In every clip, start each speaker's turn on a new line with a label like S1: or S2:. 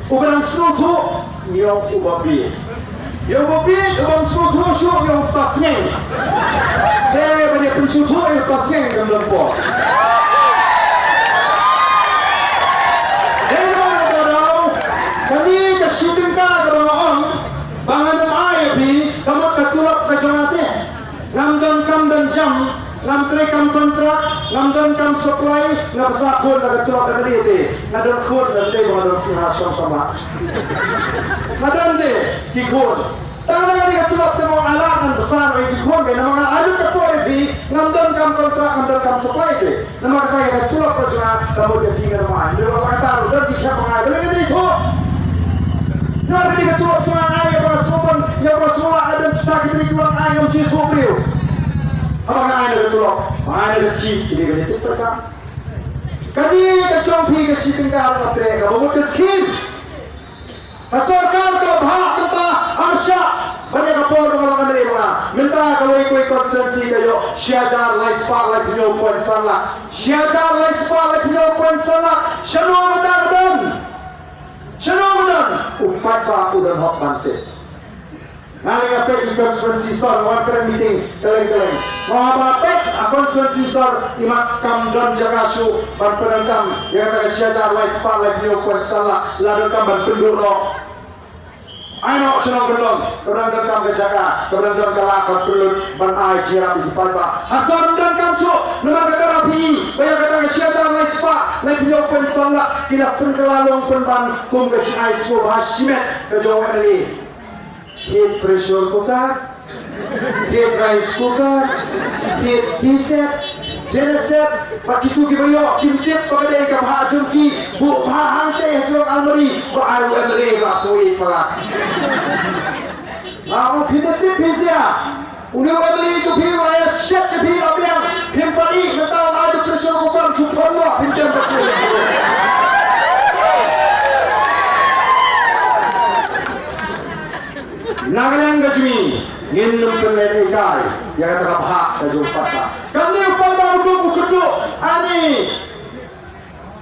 S1: uberang selutu yang ubabi ubang selutu syuk yang tasnya banyak pensutu yang tasnya yang lempok kami kesyutingkan kepada orang bangan ayah bi kamu ketulap kejongatnya ngamdan kam dan jam ngamtre kam kontrak ngamdan kam supply ngabsakun dan ketulap dari itu ngadon kun dan dia mengadon finasham sama ngadon dia kikun tangan dia ketulap temu alat dan besar lagi kikun dia nama ada ketua bi ngamdan kam kontrak ngamdan kam supply itu nama kaya ketulap kejongat kamu dia tinggal main dia kata udah dikira mengadon ini itu jangan ketika turut curang air pada semua yang Rasulullah ada kisah diberi kurang air yang cinta beliau apakah air ada turut? Air rezeki kita kena ciptakan kami kecompi kesyutingkan mereka bangun keskin asalkan kelabhak minta arsyak banyak kapal orang mereka minta kalau ikut konsensi kayo syajar laispa lagi nyopoin salah syajar laispa lagi nyopoin salah syanuh dan Shalom upat ba udan hok bante. Nali apa konferensi sor water meeting keleng-keleng. Mau apa konferensi sor imak kam dan jagashu ban penentang yang kata syajar laispa lagi nyokon salah lalu kam ban penduro. Ayo senang belum orang dan kam kejaga orang dan galak berpelut ban ai jirap di palba. Hasan dan kam cuk nama kata rapi bayar kata syajar laispa lagi nyokon salah kila pengkelalong penban kum ke ais ko hashimet ke jawan ini. Heat pressure cooker, heat rice cooker, heat tea set, dinner set, pagi tu kita yo kimtip pakai kam hajun ki bu bahang teh hajun almari bu alu almari lasoi pala. Aku kimtip pizza, uni almari tu pizza ya chef tu pizza biar pimpari mentau ada pressure cooker super lo pincam betul. Nagalang gajmi nginum peneliti kai yang kata hak kaju patah kami upal baru buku ani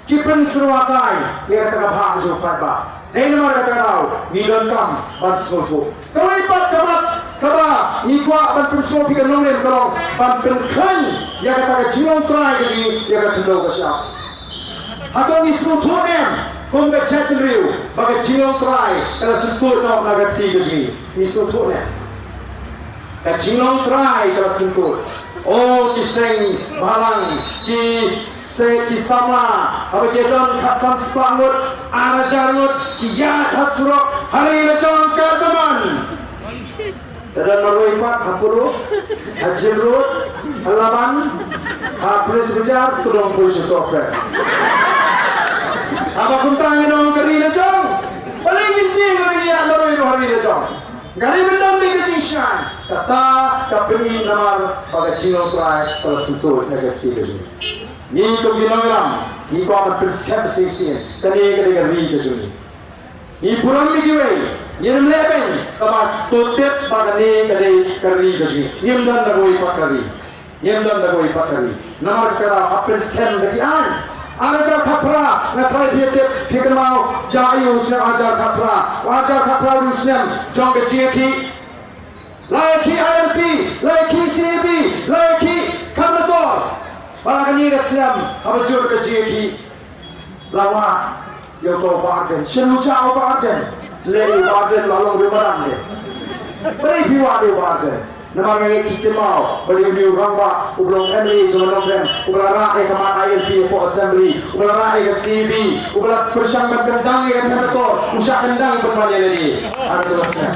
S1: kipen seruakai yang kata hak kaju patah ini mana kata kau nilon kam ban semua kalau ipat kamat kata ikwa ban semua pikir nongem kalau ban penkan yang kata kacilong try gini yang kata dulu kesyap atau nisru tuanem kung chat riu bagai jinong try kalau sentuh nak naga tiga ni misutuh ni jinong try kalau sentuh oh kiseng balang ki sama apa kedon kasam sepangut arajangut kiya kasrok hari lejong kardaman dan meruipat hapuru hajil rut halaman hapus bejar tudong polisi software apa kuntangin orang keri lejong paling inti keri dia loroi hari lejong gari bendam di kejisan kata kapeni namar pakai cino try kalau sentuh negatif ini ni kombinam ni kau amat bersiap sisi kani keri kejuni ni pulang mikiwe ni melebeng sama tutup pakai keri kejuni ni mendan dagoi pakari namar kera apa skem dekian ajar khapra ngasai biete fikmau jai usna ajar khapra rusnam jong jieki laiki ILP laiki CB laiki kamator balagani raslam abajur ke jieki lawa yo to baden shenu jao baden le baden lalong ribaran de beri biwa de baden nama mereka kita mau beri ramba ublong MLA zaman nongkrong ublara kamat ILP po assembly ublara CB ublara persyangkan kendang yang menetor usah kendang bermanja ini ada tulisnya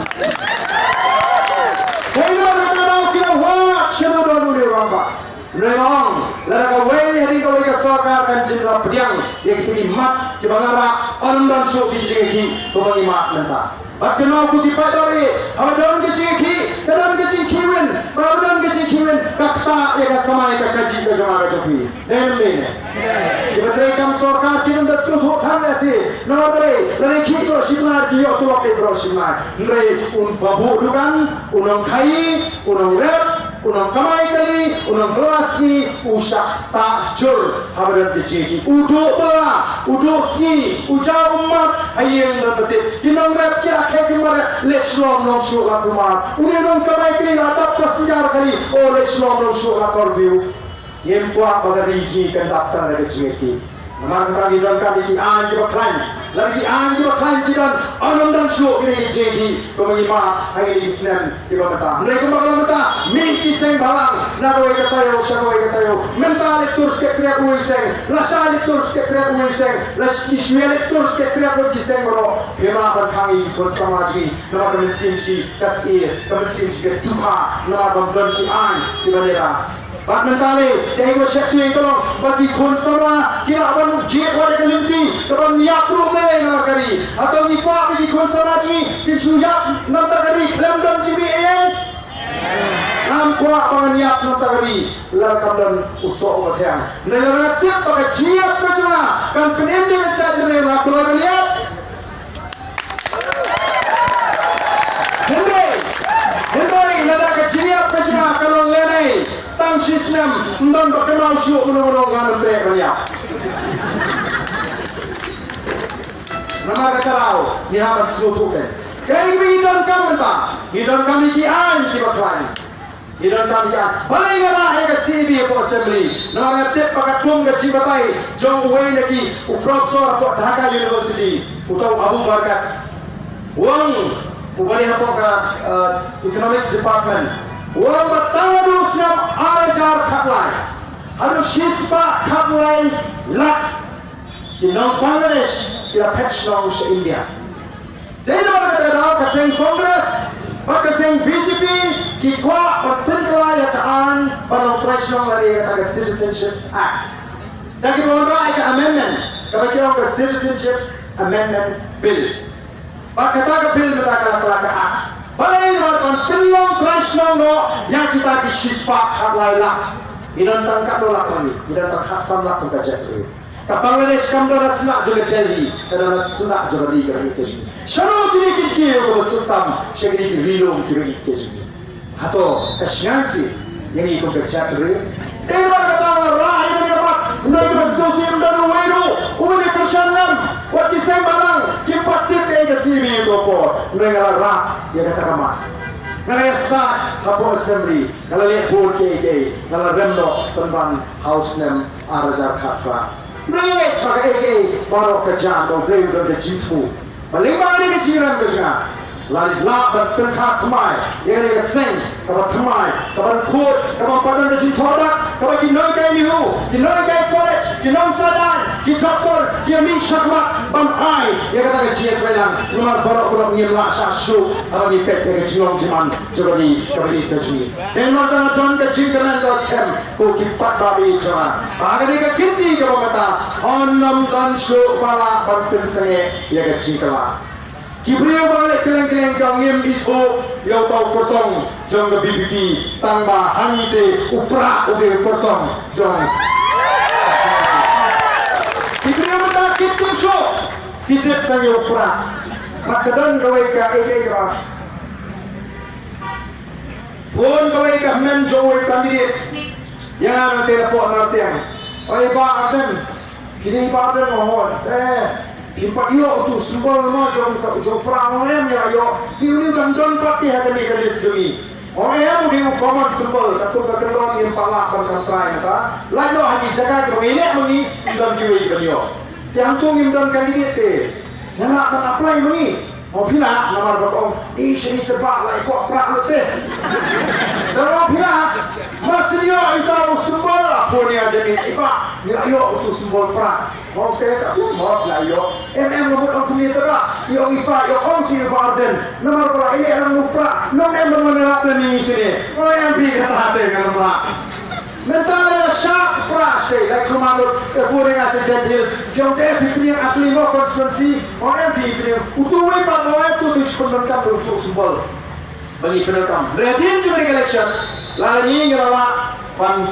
S1: kalau kita kita wah siapa dulu ramba Leong, lara kawai hari kawai kesokar kan jumlah pediang yang kita mat cibangara ondan show bijeki kau mat mentah. Bakal aku dipadori, adan keciki, kadang kecikiwen, adan kecikiwen, kakta ya kamai kakaji kejamara joki. Demi ni. Kita kam sorkar kita dah seluruh tham nasi. Nampre, lari kita simar dia tu waktu berosimar. Nre un babu dukan, unang kai, unang rep. unang kamay kali, unang gelas ni, usak takjur, habaran kecil. Uduk bela, uduk sini, ujau umat, hayang dan betul. Kinong rap kira kaya kemarin, leslom nong syurga kumar. Unang kamay kali, latap kesejar kali, oh leslom nong syurga korbiu. Yang kuat pada riji kan daftar dari kecil. Nampak kami dan kami di anjur klan, lagi anjur klan kita anam dan syuk ini jadi pemerintah hari Islam di bawah. Mereka makan mata, mimpi seng balang, naroi katayo, syaroi katayo, mental itu sekretar uiseng, lasal itu sekretar uiseng, lasismel itu sekretar uiseng bro. Memang kami bersama ji, nampak mesin ji kasih, mesin ji ketuha, nampak berkian di bawah. Bat mentale, yang ikut syakti kalau bagi konsama kira abang jek wala kelinti, abang niat turun leh nak kari, atau niat bagi konsama ni, kinsuyak nak kari, kelam dan cibi yang, nampak abang niat nak kari, lakam dan usok bertiang. Negara tiap pakai jiat kerja, kan penendi mencari mereka keluar lihat. Hendai, negara jiat kerja kalau lelai. Tang sistem dan berkenal syuk menurut dengan mereka. Nama kata lau, ni harus seluruhkan. Kali ini hidup kami tak, hidup kami kian tiba kali. Hidup kami kian. Paling merah yang CB atau assembly. Nama kata pakai tung ke Cibatai, John Wayne lagi, Profesor atau Dhaka University, atau Abu Bakar. Wang, upani apa ke Economics Department. Orang bertanya dulu senam ajar kaplai, harus siswa kaplai lak di non Bangladesh, di Pakistan se India. Jadi orang kata kasih Kongres, kasih BJP, kita berpengaruh ya kan, pada operasional dari kata Citizenship Act. Jadi orang kata amendment, kalau kita orang Citizenship Amendment Bill, kata bill kita kata act. Paling orang pelong tradisional no yang kita disispak harlailah. Idan tangkap dolak kami, idan tangkap sangat mengkaji itu. Kapal ini sekarang dah senak juga Delhi, dah senak juga di kerana itu. Syarat ini kita yang bersultan, segini vilung kita ini. Atau kesiansi yang ikut kerja itu. Ibarat kata orang ini dapat menjadi bersusi dan weru, umumnya persiapan, waktu saya barang, kipat kita sini itu apa? Mereka rak, dia kata kamar. Mereka start apa assembly, kalau lihat board KK, kalau rendo tentang house name Arajar Khatra. Mereka pakai KK baru kerja atau beli udah jitu. Paling mana ni jiran kerja? Lalu lap dan tengkap kemai, yang ni keseng, kapan kemai, kapan kod, kapan padan dan jintodak, kapan kinoi kai liu, kinoi kai college, kinoi sadan, doktor, kimi syakmat, bantai, yang kata kajian pelang, luar barak pulang nyelak syasuk, apa ni pet yang cilong jiman, jodi kami kaji. Dan orang tuan kaji kerana dasam, ko kipat babi cuma. Agar ni kinti kalau kata, onam dan syuk bala bantuan saya, yang kaji kalah. Kibriyo balik keleng-keleng kau ngem itu yang tahu potong jong ke BBP tambah hangite upra udah potong jong. Kibriyo betul kita show kita tanya upra makadon kau ika ika pun kau ika men jauh kandidat yang telepon nanti yang oi pak akan kini pak akan mohon Impak yo tu simbol mo jom perang orang ya yo kini gandon pati hati ni kadis demi orang yang di common simbol takut kendon yang palak berkantrai nata lain do hati jaga ke ini meni dan kiwi kanyo tiang tu ngimdan kandidat te yang nak apply meni oh bila nomor berkong ini sini terbak lah ikut prak lu te dan bila masih yo itu simbol apa ni aja ni ipak yo tu simbol prak Okey, aku maaf lah yo. Lembut orang punya terak. Yo ipa, yo onsi barden. Nomor berapa ini orang lupa. Non menerap ni sini. Oh yang bi kata hati kalau mak. Mental syak pras deh. Like komando furing aset details. Jom deh pilih akli mo konstitusi. Orang bi pilih. Utuh pak orang tu diskonkan untuk simbol. Bagi penerkam. Ready to election. Lalu ni ngerala pan